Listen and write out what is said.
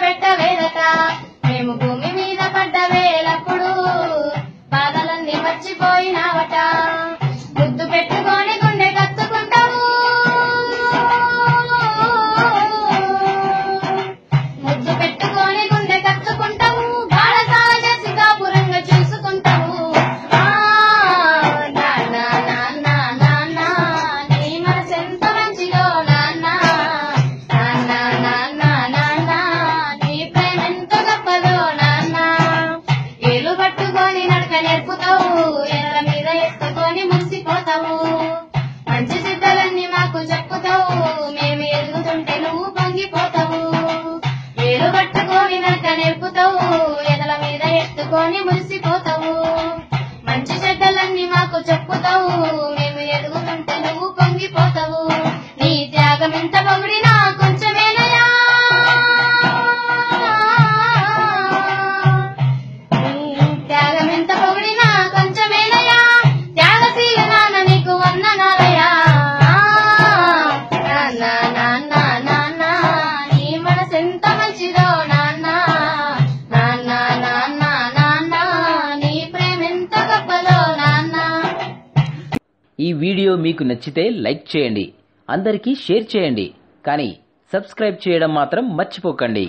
పెట్టవేదట మేము భూమి మీద పడ్డ వేలప్పుడు బాధలన్నీ మర్చిపోయినావట ముద్దు పెట్టుకొని గుండె కత్తుకుంటావు ముద్దు పెట్టుకొని గుండె కత్తుకుంటావు బాలసాల చేసి కాపురంగా చూసుకుంటావు నీ మనసెంత మంచిదో నాన్న నీ ప్రేమ ఎంత గొప్పదో నాన్న ఏలు పట్టుకొని నడక నేర్పుతావు ఎర్ర మీద ఎత్తుకొని మురిసిపోతావు మంచి సిద్ధలన్నీ మాకు చెప్పుతావు మేము ఎదుగుతుంటే నువ్వు పొంగిపోతావు ఏలు పట్టుకొని నడక నేర్పుతావు ఎదల మీద ఎత్తుకొని మురిసిపోతావు మంచి చెడ్డలన్నీ మాకు చెప్పుతావు మేము ఎదుగుతుంటే నువ్వు పొంగిపోతావు నీ త్యాగం ఎంత పొగిడినా కొంచెమేనయా త్యాగం ఎంత పొగిడినా కొంచెమేనయా త్యాగశీల నాన్న నీకు వందనాలయా నాన్న నీ మనసెంత మంచిదో నాన్న నీ ప్రేమ ఎంత గొప్పదో నాన్న. ఈ వీడియో మీకు నచ్చితే లైక్ చేయండి, అందరికీ షేర్ చేయండి, కానీ సబ్స్క్రైబ్ చేయడం మాత్రం మర్చిపోకండి.